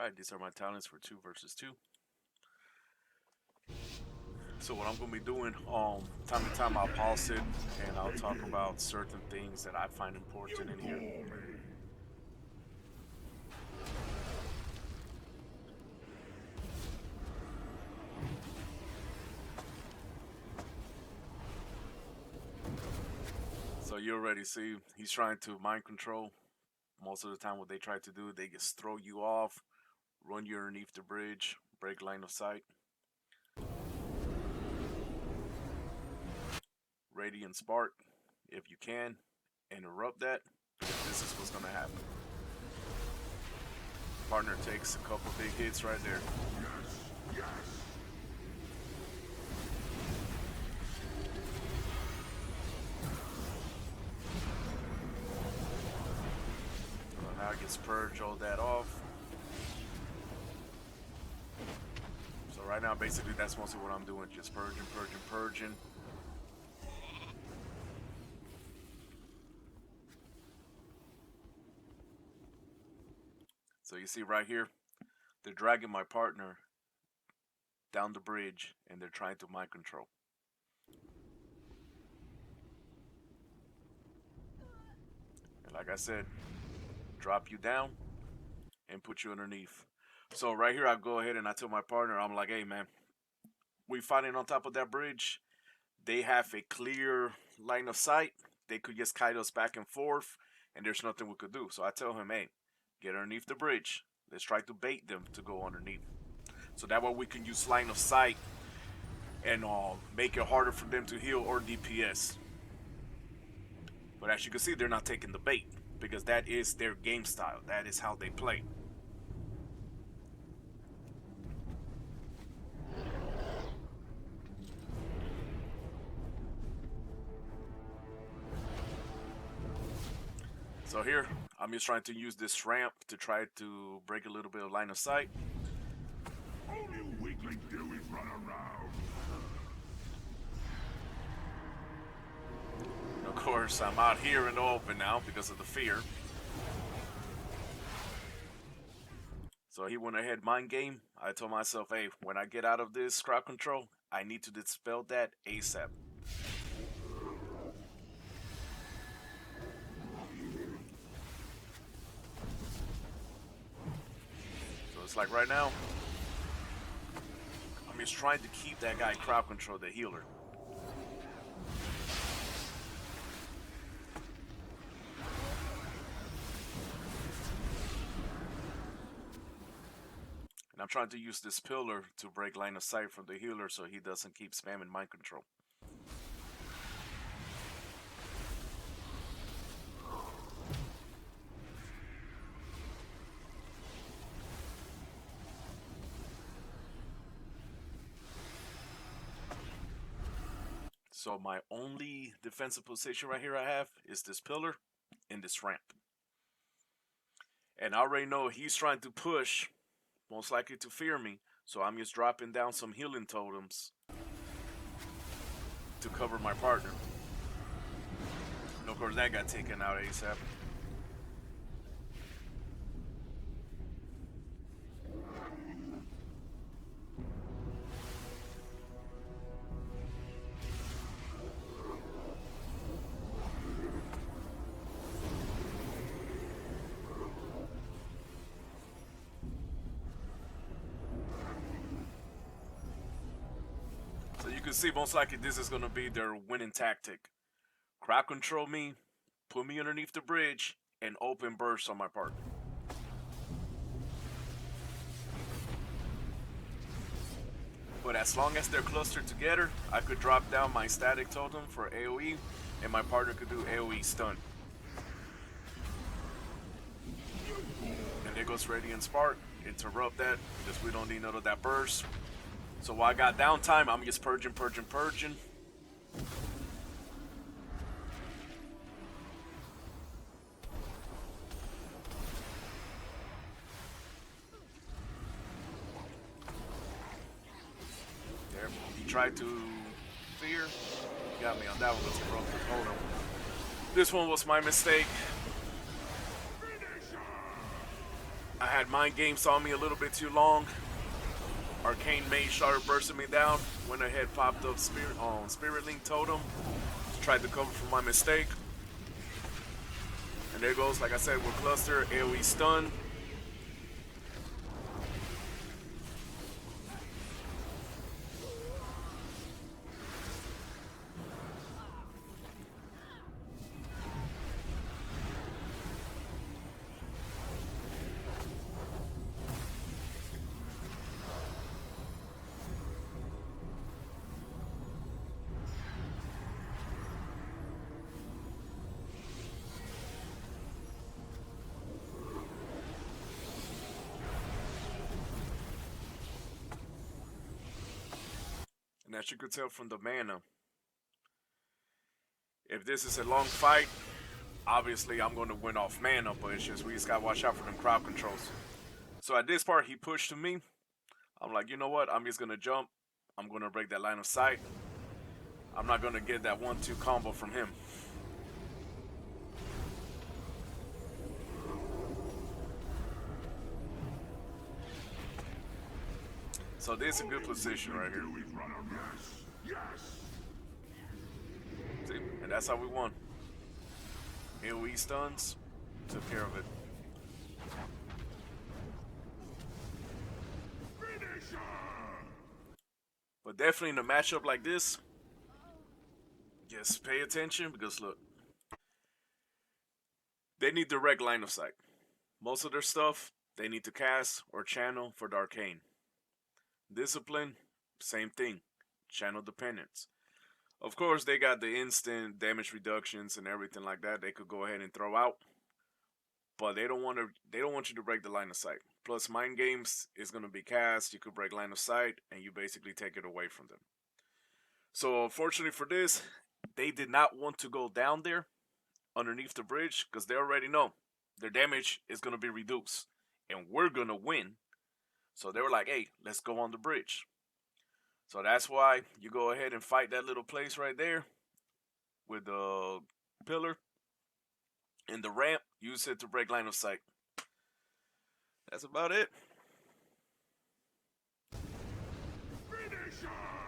Alright, these are my talents for 2 versus 2. So what I'm going to be doing, time to time I'll pause it and I'll talk about certain things that I find important in here. So you already see, he's trying to mind control. Most of the time what they try to do, they just throw you off, run you underneath the bridge, break line of sight. Radiant Spark, if you can, interrupt that, because this is what's going to happen. Partner takes a couple big hits right there. Yes. So now it gets purge all that off. So right now, basically, that's mostly what I'm doing, just purging. So you see right here, they're dragging my partner down the bridge and they're trying to mind control. And like I said, drop you down and put you underneath. So right here, I go ahead and I tell my partner, I'm like, hey man, we fighting on top of that bridge. They have a clear line of sight. They could just kite us back and forth and there's nothing we could do. So I tell him, hey, get underneath the bridge. Let's try to bait them to go underneath. So that way we can use line of sight and make it harder for them to heal or DPS. But as you can see, they're not taking the bait because that is their game style. That is how they play. So here, I'm just trying to use this ramp to try to break a little bit of line of sight. All you weaklings do is run around. And of course, I'm out here in the open now because of the fear. So he went ahead mind game. I told myself, hey, when I get out of this crowd control, I need to dispel that ASAP. So it's like right now, I'm just trying to keep that guy crowd control, the healer. And I'm trying to use this pillar to break line of sight from the healer so he doesn't keep spamming mind control. So my only defensive position right here I have is this pillar and this ramp. And I already know he's trying to push, most likely to fear me. So I'm just dropping down some healing totems to cover my partner. And of course that got taken out ASAP. So you can see most likely this is going to be their winning tactic. Crowd control me, put me underneath the bridge, and open burst on my partner. But as long as they're clustered together, I could drop down my static totem for AoE, and my partner could do AoE stun. And there goes Radiant Spark. Interrupt that, because we don't need none of that burst. So while I got downtime, I'm just purging. There, he tried to fear. He got me on that one with a broken totem. This one was my mistake. I had mind games on me a little bit too long. Arcane Mage started bursting me down. Went ahead, popped up Spirit Link Totem. Tried to cover for my mistake. And there goes, like I said, with Cluster, AoE stun. And as you could tell from the mana, if this is a long fight, obviously I'm going to win off mana, but it's just we just got to watch out for them crowd controls. So at this part, he pushed to me. I'm like, you know what? I'm just going to jump. I'm going to break that line of sight. I'm not going to get that 1-2 combo from him. So this is a good position right here. See? And that's how we won. AoE stuns, took care of it. But definitely in a matchup like this, just pay attention because look, they need direct line of sight. Most of their stuff, they need to cast or channel for the arcane. Discipline, same thing, channel dependence. Of course, they got the instant damage reductions and everything like that. They could go ahead and throw out, but they don't want to. They don't want you to break the line of sight. Plus, mind games is going to be cast. You could break line of sight, and you basically take it away from them. So, unfortunately for this, they did not want to go down there underneath the bridge because they already know their damage is going to be reduced, and we're going to win. So they were like, "Hey, let's go on the bridge." So that's why you go ahead and fight that little place right there with the pillar and the ramp. Use it to break line of sight. That's about it. Finish her!